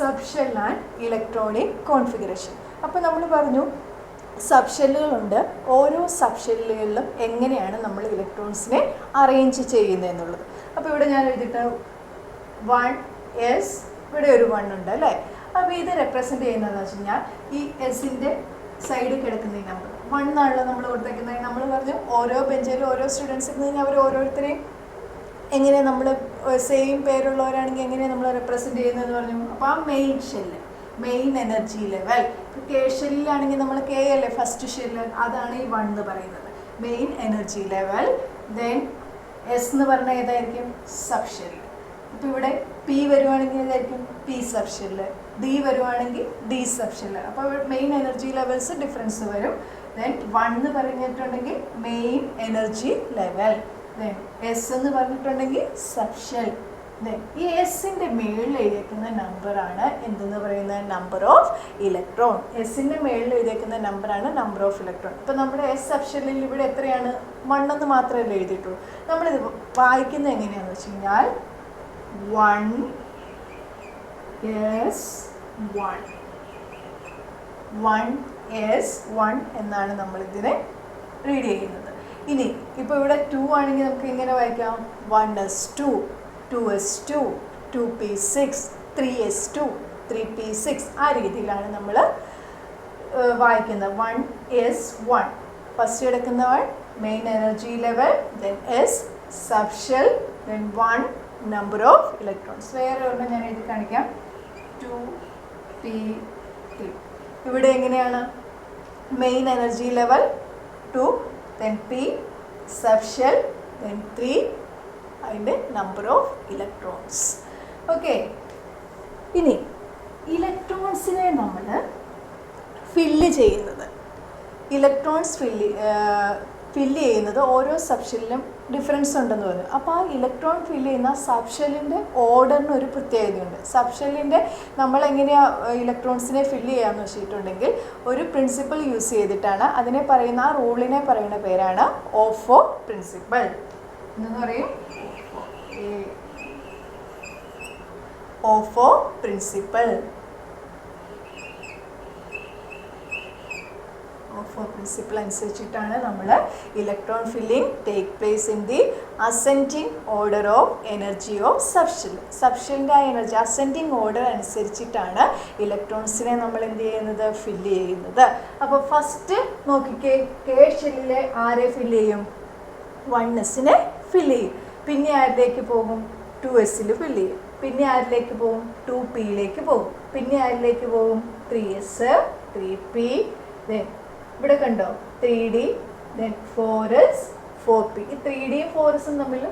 Subshell and electronic configuration. അപ്പോൾ നമ്മൾ പറഞ്ഞു സബ്ഷെല്ലുകളുണ്ട്. ഓരോ സബ്ഷെല്ലുകളിലും എങ്ങനെയാണ് നമ്മൾ ഇലക്ട്രോൺസിനെ അറേഞ്ച് ചെയ്യുന്നത് എന്നുള്ളത്. അപ്പോൾ ഇവിടെ ഞാൻ എഴുതിയിട്ട് 1s, ഇവിടെ ഒരു 1 ഉണ്ട് അല്ലേ. അപ്പോൾ ഇത് റെപ്രസെൻറ്റ് ചെയ്യുന്നതെന്ന് വെച്ച് കഴിഞ്ഞാൽ ഈ എസിൻ്റെ സൈഡിൽ കിടക്കുന്ന ഈ നമ്പർ 1 എന്നാണല്ലോ നമ്മൾ കൊടുത്തേക്കുന്നത്. നമ്മൾ പറഞ്ഞു ഓരോ ബെഞ്ചിലും ഓരോ സ്റ്റുഡൻസ് ഇരുന്ന് കഴിഞ്ഞാൽ അവർ ഓരോരുത്തരെയും എങ്ങനെ നമ്മൾ സെയിം പേരുള്ളവരാണെങ്കിൽ എങ്ങനെ നമ്മൾ റെപ്രസെൻറ്റ് ചെയ്യുന്നതെന്ന് പറഞ്ഞു. അപ്പോൾ ആ main shell, main energy level, K ഷെല്ലിലാണെങ്കിൽ നമ്മൾ കെ അല്ലേ ഫസ്റ്റ് ഷെല്ല്, അതാണ് ഈ 1 എന്ന് പറയുന്നത്, main energy level. Then S എന്ന് പറഞ്ഞാൽ ഏതായിരിക്കും? Sub shell. ഇപ്പോൾ ഇവിടെ പി വരുവാണെങ്കിൽ ഏതായിരിക്കും? P sub shell. ഡി വരുവാണെങ്കിൽ ഡി സബ് ഷെല്ല്. അപ്പോൾ മെയിൻ എനർജി ലെവൽസ് ഡിഫറൻസ് വരും. ദെൻ 1 എന്ന് പറഞ്ഞിട്ടുണ്ടെങ്കിൽ main energy level. Then S എന്ന് പറഞ്ഞിട്ടുണ്ടെങ്കിൽ സബ് ഷെൽ. ദെൻ ഈ എസിൻ്റെ മേളിൽ എഴുതിയേക്കുന്ന നമ്പറാണ് എന്തെന്ന് പറയുന്നത്? Number of electron. എസിൻ്റെ മേളിൽ എഴുതിയേക്കുന്ന നമ്പറാണ് നമ്പർ ഓഫ് ഇലക്ട്രോൺ. ഇപ്പോൾ നമ്മുടെ എസ് സബ് ഷെല്ലിൽ ഇവിടെ എത്രയാണ്? 1 എന്ന് മാത്രമല്ലേ എഴുതിയിട്ടുള്ളൂ. നമ്മളിത് വായിക്കുന്നത് എങ്ങനെയാണെന്ന് വെച്ച് കഴിഞ്ഞാൽ 1s1 എന്നാണ് നമ്മളിതിനെ റീഡ് ചെയ്യുന്നത്. ഇനി ഇപ്പോൾ ഇവിടെ 2 ആണെങ്കിൽ നമുക്ക് ഇങ്ങനെ വായിക്കാം 1s2, 2s2, 2p6, 3s2, 3p6. ആ രീതിയിലാണ് നമ്മൾ വായിക്കുന്നത്. 1s1 ഫസ്റ്റ് എടുക്കുന്ന 1 main energy level, then S sub shell, then 1 number of electrons. വേറെ ഒരെണ്ണം ഞാൻ എഴുതി കാണിക്കാം 2p3. ഇവിടെ എങ്ങനെയാണ്? Main energy level 2, then p sub shell, then 3 അതിൻ്റെ നമ്പർ ഓഫ് ഇലക്ട്രോൺസ്. ഓക്കെ, ഇനി ഇലക്ട്രോൺസിനെ നമ്മൾ ഫില്ല് ചെയ്യുന്നത്, ഇലക്ട്രോൺസ് ഫില്ല് ചെയ്യുന്നത് ഓരോ സബ്ഷെല്ലിലും ഡിഫറൻസ് ഉണ്ടെന്ന് പറഞ്ഞു. അപ്പോൾ ആ ഇലക്ട്രോൺ ഫില്ല് ചെയ്യുന്ന സബ്ഷെല്ലിൻ്റെ ഓർഡറിന് ഒരു പ്രത്യേകതയുണ്ട്. സബ്ഷെല്ലിൻ്റെ നമ്മളെങ്ങനെയാണ് ഇലക്ട്രോൺസിനെ ഫില്ല് ചെയ്യാമെന്ന് വെച്ചിട്ടുണ്ടെങ്കിൽ ഒരു പ്രിൻസിപ്പിൾ യൂസ് ചെയ്തിട്ടാണ്. അതിനെ പറയുന്ന ആ റൂളിനെ പറയുന്ന പേരാണ് ഓഫോ പ്രിൻസിപ്പിൾ എന്ന് പറയും. ഓഫോ പ്രിൻസിപ്പിൾ. ഓഫോ പ്രിൻസിപ്പിൾ അനുസരിച്ചിട്ടാണ് നമ്മൾ electron filling take place in the ascending order of energy of subshell. സബ്ഷെല്ലിൻ്റെ ആ എനർജി അസെൻഡിങ് ഓർഡർ അനുസരിച്ചിട്ടാണ് ഇലക്ട്രോൺസിനെ നമ്മൾ എന്ത് ചെയ്യുന്നത്? ഫില്ല് ചെയ്യുന്നത്. അപ്പോൾ ഫസ്റ്റ് നോക്കിക്കേ, കെ ഷെല്ലിലെ ആരെ ഫില്ല് ചെയ്യും? 1sനെ ഫില്ല് ചെയ്യും. പിന്നെ ആരിലേക്ക് പോകും? 2sൽ ഫില്ല് ചെയ്യും. പിന്നെ ആരിലേക്ക് പോകും? 2pയിലേക്ക് പോകും. പിന്നെ ആരിലേക്ക് പോകും? 3s, 3p. ദെൻ ഇവിടെ കണ്ടോ 3d, ദെൻ 4s, 4p. ഈ 3dയും 4sഉം തമ്മിൽ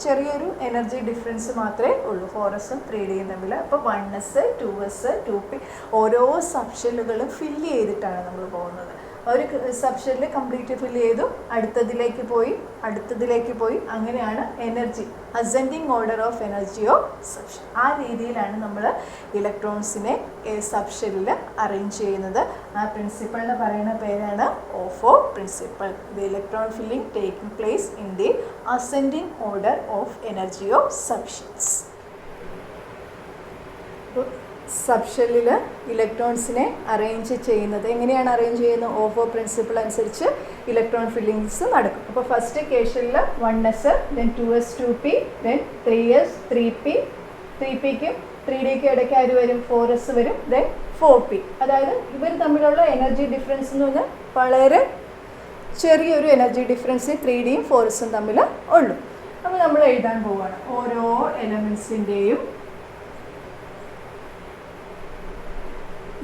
ചെറിയൊരു എനർജി ഡിഫറൻസ് മാത്രമേ ഉള്ളൂ, 4sഉം 3dയും തമ്മിൽ. അപ്പോൾ 1s, 2s, 2p ഓരോ സബ്ഷെല്ലുകളും ഫില്ല് ചെയ്തിട്ടാണ് നമ്മൾ പോകുന്നത്. ഒരു സബ്ഷെല്ല് കംപ്ലീറ്റ് ഫില്ല് ചെയ്തു, അടുത്തതിലേക്ക് പോയി അങ്ങനെയാണ് energy, ascending order of energy of subshell. ആ രീതിയിലാണ് നമ്മൾ ഇലക്ട്രോൺസിനെ സബ്ഷെല്ലിൽ അറേഞ്ച് ചെയ്യുന്നത്. ആ പ്രിൻസിപ്പിളിന് പറയുന്ന പേരാണ് Aufbau principle. The electron filling taking place in the ascending order of energy of subshells. സബ്ഷെല്ലിൽ ഇലക്ട്രോൺസിനെ അറേഞ്ച് ചെയ്യുന്നത് എങ്ങനെയാണ്? അറേഞ്ച് ചെയ്യുന്നത് ഓഫോ പ്രിൻസിപ്പിൾ അനുസരിച്ച് ഇലക്ട്രോൺ ഫില്ലിങ്സ് നടക്കും. അപ്പോൾ ഫസ്റ്റ് കെ ഷെല്ലിൽ 1s, then 2s, 2p, then 3s, 3p. 3pക്കും 3dക്കും ഇടയ്ക്ക് ആര് വരും? 4s വരും, ദെൻ 4p. അതായത് ഇവർ തമ്മിലുള്ള എനർജി ഡിഫറൻസ് എന്ന് പറഞ്ഞാൽ വളരെ ചെറിയൊരു എനർജി ഡിഫറൻസ് 3dയും 4sഉം തമ്മിൽ ഉള്ളൂ. അപ്പോൾ നമ്മൾ എഴുതാൻ പോവുകയാണ് ഓരോ എലമെൻസിൻ്റെയും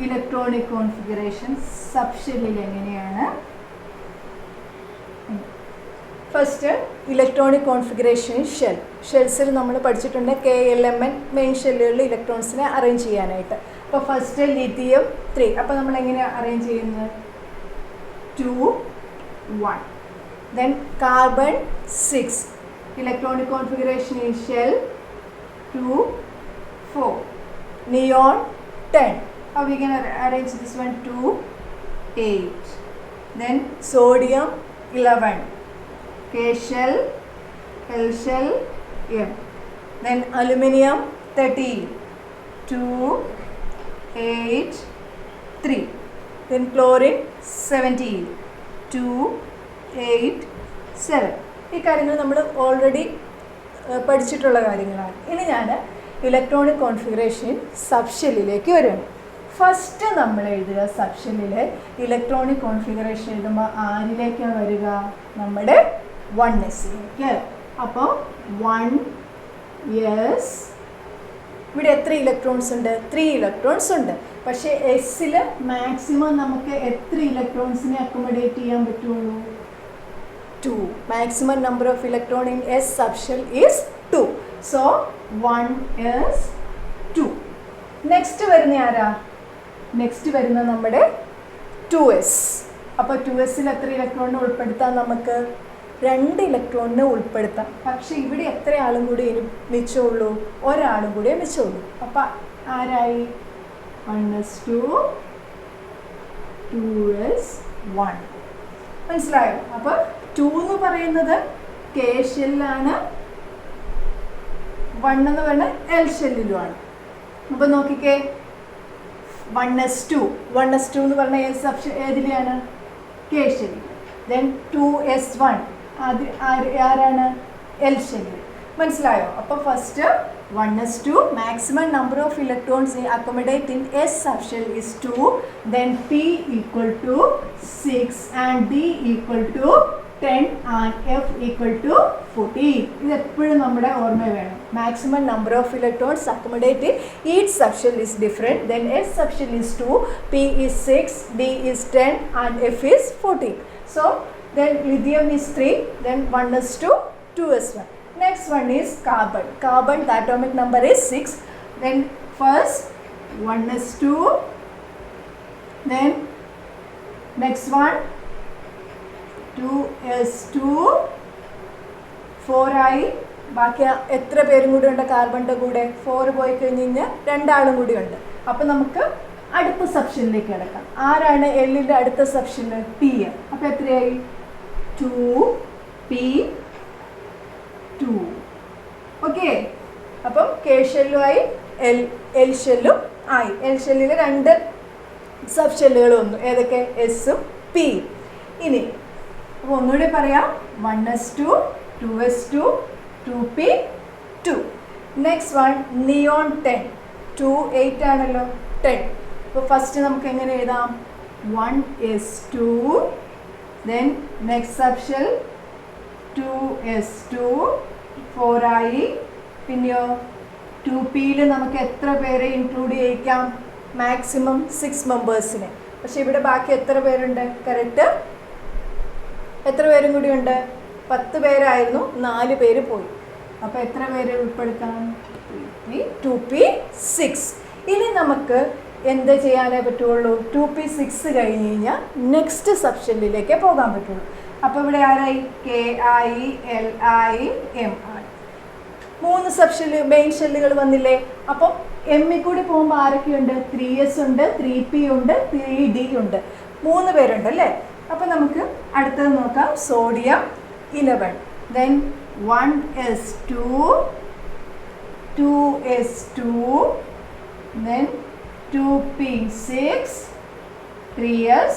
ഇലക്ട്രോണിക് കോൺഫിഗറേഷൻ സബ്ഷെല്ലിൽ എങ്ങനെയാണ്. ഫസ്റ്റ് ഇലക്ട്രോണിക് കോൺഫിഗറേഷൻ ഷെൽസിൽ നമ്മൾ പഠിച്ചിട്ടുണ്ട് KLMN മെയിൻ ഷെല്ലുകളിൽ ഇലക്ട്രോൺസിനെ അറേഞ്ച് ചെയ്യാനായിട്ട്. അപ്പോൾ ഫസ്റ്റ് ലിഥിയം 3. അപ്പോൾ നമ്മൾ എങ്ങനെയാണ് അറേഞ്ച് ചെയ്യുന്നത്? 2, 1. Then carbon 6. Electronic configuration in shell 2, 4. Neon 10. How we can arrange this one? 2, 8. Then sodium 11. K shell, L shell, M. Then aluminium 13. 2, 8, 3. Then chlorine 17, 2, 8, 7. ഈ കാര്യങ്ങൾ നമ്മൾ ഓൾറെഡി പഠിച്ചിട്ടുള്ള കാര്യങ്ങളാണ്. ഇനി ഞാൻ ഇലക്ട്രോണിക് കോൺഫിഗറേഷൻ സബ്ഷെല്ലിലേക്ക് വരികയാണ്. ഫസ്റ്റ് നമ്മൾ എഴുതുക സബ്ഷെല്ലിൽ ഇലക്ട്രോണിക് കോൺഫിഗറേഷൻ എഴുതുമ്പോൾ ആരിലേക്കാണ് വരിക? നമ്മുടെ 1s. അപ്പോൾ 1s, ഇവിടെ എത്ര ഇലക്ട്രോൺസ് ഉണ്ട്? 3 ഇലക്ട്രോൺസ് ഉണ്ട്. പക്ഷേ എസ്സിൽ മാക്സിമം നമുക്ക് എത്ര ഇലക്ട്രോൺസിനെ അക്കോമഡേറ്റ് ചെയ്യാൻ പറ്റുള്ളൂ? 2. Maximum number of electron in S subshell is 2. So 1s 2. Next വരുന്ന ആരാ? നെക്സ്റ്റ് വരുന്ന നമ്മുടെ 2s. അപ്പോൾ 2sൽ എത്ര ഇലക്ട്രോണിനെ ഉൾപ്പെടുത്താം? നമുക്ക് 2 ഇലക്ട്രോണിനെ ഉൾപ്പെടുത്താം. പക്ഷെ ഇവിടെ എത്ര ആളും കൂടി ഇനി മിച്ചമുള്ളൂ? ഒരാളും കൂടിയേ മിച്ചമുള്ളൂ. അപ്പം ആരായി? 1s2, 2s1. മനസ്സിലായോ? അപ്പോൾ 2 എന്ന് പറയുന്നത് കെ ഷെല്ലാണ്, 1 എന്ന് പറയുന്നത് എൽ ഷെല്ലിലുമാണ്. അപ്പോൾ നോക്കിക്കേ, 1s2 എന്ന് പറഞ്ഞാൽ ഏത് സബ്ഷെൽ ഏതിലെയാണ്? കെ ഷെല്ലിൽ. ദെൻ 2s1 അത് ആരാണ്? എൽ ഷെല്ലിൽ. മനസ്സിലായോ? അപ്പോൾ first 1s2, maximum number of electrons accommodate in S subshell is 2, then P equal to 6 and D equal to 10 and F equal to 14. ഇത് എപ്പോഴും നമ്മുടെ ഓർമ്മ വേണം. Maximum number of electrons accommodate in each subshell is different. Then S subshell is 2, P is 6, D is 10 and F is 14. So then lithium is 3, then 1s2, 2s1. Next one is carbon. Carbon, the atomic number is 6. Then first 1s2, then next one 2s2, 4i. ബാക്കി എത്ര പേരും കൂടി ഉണ്ട് കാർബണിൻ്റെ കൂടെ? 4 പോയി കഴിഞ്ഞ് കഴിഞ്ഞാൽ 2 ആളും കൂടി ഉണ്ട്. അപ്പം നമുക്ക് അടുത്ത സബ്ഷനിലേക്ക് കിടക്കാം. ആരാണ് എല്ലിൻ്റെ അടുത്ത സബ്ഷന്? പി. അപ്പം എത്രയായി? 2p2. ഓക്കെ. അപ്പം കെ ഷെല്ലുമായി എൽ ഷെല്ലും ആയി. എൽ ഷെല്ലിൽ 2 സബ് ഷെല്ലുകൾ വന്നു. ഏതൊക്കെ? എസും പിയും. ഇനി അപ്പോൾ ഒന്നുകൂടി പറയാം. 1s2, 2s2, 2p2. Next one neon 10. 2, 8 ആണല്ലോ, 10. അപ്പോൾ ഫസ്റ്റ് നമുക്ക് എങ്ങനെ എഴുതാം? 1s2, then next subshell 2s2, 4i. പിന്നെയോ 2pയിൽ നമുക്ക് എത്ര പേരെ ഇൻക്ലൂഡ് ചെയ്യിക്കാം? മാക്സിമം 6 മെമ്പേഴ്സിനെ. പക്ഷേ ഇവിടെ ബാക്കി എത്ര പേരുണ്ട്? കറക്റ്റ് എത്ര പേരും കൂടി ഉണ്ട്? 10 പേരായിരുന്നു, 4 പേര് പോയി. അപ്പോൾ എത്ര പേരെ ഉൾപ്പെടുത്താം? 2p6. ഇനി നമുക്ക് എന്ത് ചെയ്യാനേ പറ്റുള്ളൂ? 2p6 കഴിഞ്ഞ് കഴിഞ്ഞാൽ നെക്സ്റ്റ് സബ്ഷെല്ലിലേക്ക് പോകാൻ പറ്റുള്ളൂ. അപ്പോൾ ഇവിടെ ആരായി? K I, L I, M ആയി. 3 സബ്ഷെല്ല് മെയിൻ ഷെല്ലുകൾ വന്നില്ലേ? അപ്പം എമ്മിൽ കൂടി പോകുമ്പോൾ ആരൊക്കെയുണ്ട്? 3s ഉണ്ട്, 3p ഉണ്ട്, 3d ഉണ്ട്. 3 പേരുണ്ട് അല്ലേ? അപ്പം നമുക്ക് അടുത്തത് നോക്കാം. Sodium 11, then 1s2, 2s2, then 2p6, 3s,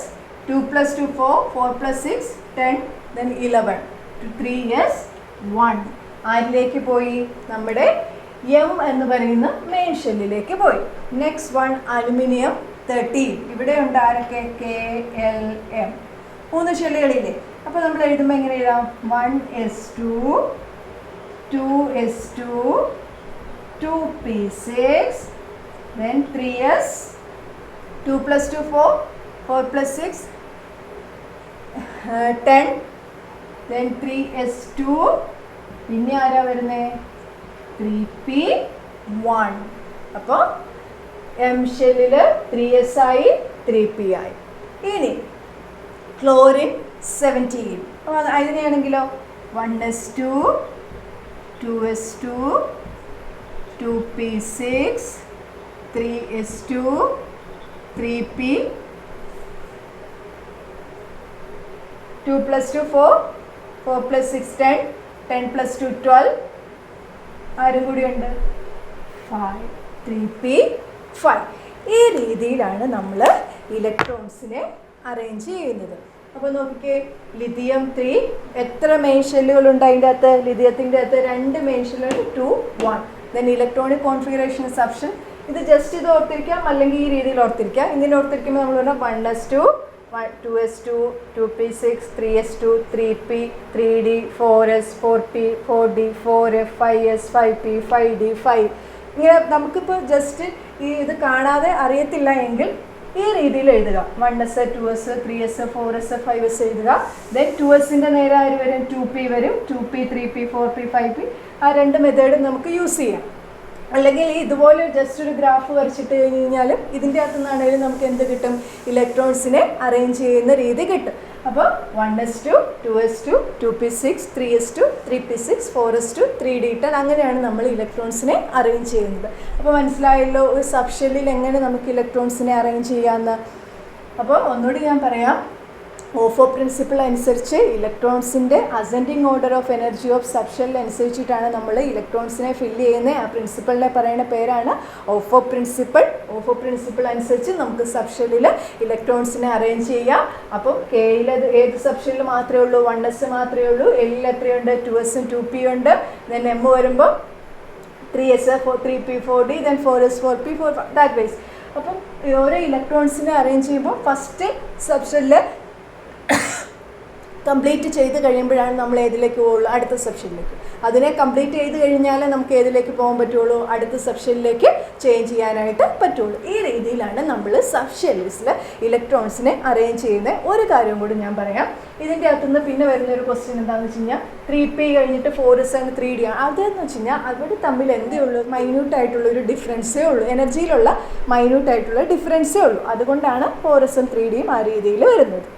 2 plus 2 4, 4 plus 6 10, then 11, 3s1. ആരിലേക്ക് പോയി? നമ്മുടെ എം എന്ന് പറയുന്ന മെയിൻ ഷെല്ലിലേക്ക് പോയി. Next one aluminium 13. ഇവിടെ ഉണ്ട് ആരൊക്കെ? K L M. 3 ഷെല്ലുകളില്ലേ? അപ്പോൾ നമ്മൾ എഴുതുമ്പോൾ എങ്ങനെ എഴുതാം? 1s2, 2s2, 2p6, then 3s, 2 plus 2 4, 4 plus 6 10, then 3s2. പിന്നെ ആരാ വരുന്നത്? 3p1. അപ്പോൾ എം ഷെല്ലിൽ 3s ആയി, 3p ആയി. ഇനി ക്ലോറിൻ 17. അപ്പോൾ അതിനെയാണെങ്കിലോ 1s2, 2s2, 2p6, 3s2, 3p, 2 plus 2 4, 4 plus 6 10, 10 plus 2 12. ആരും കൂടി ഉണ്ട്? 5, 3p5. ഈ രീതിയിലാണ് നമ്മൾ ഇലക്ട്രോൺസിനെ അറേഞ്ച് ചെയ്യുന്നത്. അപ്പോൾ നോക്കിക്കേ, ലിഥിയം 3 എത്ര മെയിൻ ഷെല്ലുകളുണ്ട് അതിൻ്റെ അകത്ത്? ലിഥിയത്തിൻ്റെ അകത്ത് 2 മെയിൻ ഷെല്ലുകൾ, 2 1. ദെൻ ഇലക്ട്രോണിക് കോൺഫിഗറേഷൻ സബ്ഷൻ, ഇത് ജസ്റ്റ് ഇത് ഓർത്തിരിക്കാം, അല്ലെങ്കിൽ ഈ രീതിയിൽ ഓർത്തിരിക്കാം. ഇതിന് ഓർത്തിരിക്കുമ്പോൾ നമ്മൾ പറഞ്ഞാൽ 1s2 2s2 2p6 3s2 3p 3d 4s 4p 4d 4f 5s 5p 5d 5. ഇങ്ങനെ നമുക്കിപ്പോൾ ജസ്റ്റ് ഇത് കാണാതെ അറിയത്തില്ല എങ്കിൽ ഈ രീതിയിൽ എഴുതുക. 1s 2s 3s 4s 5s എഴുതുക. ദെൻ 2sൻ്റെ നേരെ ആര് വരും? 2p വരും. 2p 3p 4p 5p. ആ 2 മെത്തേഡ് നമുക്ക് യൂസ് ചെയ്യാം. അല്ലെങ്കിൽ ഇതുപോലെ ജസ്റ്റ് ഒരു ഗ്രാഫ് വരച്ചിട്ട് കഴിഞ്ഞാൽ ഇതിൻ്റെ അകത്തു നിന്നാണെങ്കിലും നമുക്ക് എന്ത് കിട്ടും? ഇലക്ട്രോൺസിനെ അറേഞ്ച് ചെയ്യുന്ന രീതി കിട്ടും. അപ്പോൾ 1s2 2s2 2p6 3s2 3p6 4s2 3d10 അങ്ങനെയാണ് നമ്മൾ ഇലക്ട്രോൺസിനെ അറേഞ്ച് ചെയ്യുന്നത്. അപ്പോൾ മനസ്സിലായല്ലോ ഒരു സബ്ഷെല്ലിൽ എങ്ങനെ നമുക്ക് ഇലക്ട്രോൺസിനെ അറേഞ്ച് ചെയ്യാമെന്ന്. അപ്പോൾ ഒന്നുകൂടി ഞാൻ പറയാം. ഓഫോ പ്രിൻസിപ്പിൾ അനുസരിച്ച് ഇലക്ട്രോൺസിൻ്റെ ascending order of energy of subshell അനുസരിച്ചിട്ടാണ് നമ്മൾ ഇലക്ട്രോൺസിനെ ഫില്ല് ചെയ്യുന്നത്. ആ പ്രിൻസിപ്പിളിനെ പറയുന്ന പേരാണ് ഓഫോ പ്രിൻസിപ്പിൾ. ഓഫോ പ്രിൻസിപ്പിൾ അനുസരിച്ച് നമുക്ക് സബ്ഷെല്ലിൽ ഇലക്ട്രോൺസിനെ അറേഞ്ച് ചെയ്യാം. അപ്പം കെയിൽ ഏത് സബ്ഷെല്ലിൽ മാത്രമേ ഉള്ളൂ? 1s മാത്രമേ ഉള്ളൂ. എല്ലിൽ എത്രയുണ്ട്? 2s 2p ഉണ്ട്. ദെൻ എം വരുമ്പോൾ 3s 3p 4d then 4s 4p 4 that wise. അപ്പം ഓരോ ഇലക്ട്രോൺസിനെ അറേഞ്ച് ചെയ്യുമ്പോൾ ഫസ്റ്റ് സബ്ഷെല്ലിൽ കംപ്ലീറ്റ് ചെയ്ത് കഴിയുമ്പോഴാണ് നമ്മൾ ഏതിലേക്ക് പോകുള്ളൂ? അടുത്ത സെക്ഷനിലേക്ക്. അതിനെ കംപ്ലീറ്റ് ചെയ്ത് കഴിഞ്ഞാലേ നമുക്ക് ഏതിലേക്ക് പോകാൻ പറ്റുള്ളൂ? അടുത്ത സെക്ഷനിലേക്ക് ചേഞ്ച് ചെയ്യാനായിട്ട് പറ്റുള്ളൂ. ഈ രീതിയിലാണ് നമ്മൾ സബ്ഷെല്ലിൽ ഇലക്ട്രോൺസിനെ അറേഞ്ച് ചെയ്യുന്നത്. ഒരു കാര്യം കൂടി ഞാൻ പറയാം. ഇതിൻ്റെ അകത്തുനിന്ന് പിന്നെ വരുന്നൊരു ക്വസ്റ്റ്യൻ എന്താണെന്ന് വെച്ച് കഴിഞ്ഞാൽ 3p കഴിഞ്ഞിട്ട് 4s ആണ് 3d ആണ്. അതെന്ന് വെച്ച് കഴിഞ്ഞാൽ അവിടെ തമ്മിൽ എന്തേ ഉള്ളൂ? മൈന്യൂട്ടായിട്ടുള്ളൊരു ഡിഫറൻസേ ഉള്ളൂ. എനർജിയിലുള്ള മൈന്യൂട്ടായിട്ടുള്ള ഡിഫറൻസേ ഉള്ളൂ. അതുകൊണ്ടാണ് 4s 3d ആ രീതിയിൽ വരുന്നത്.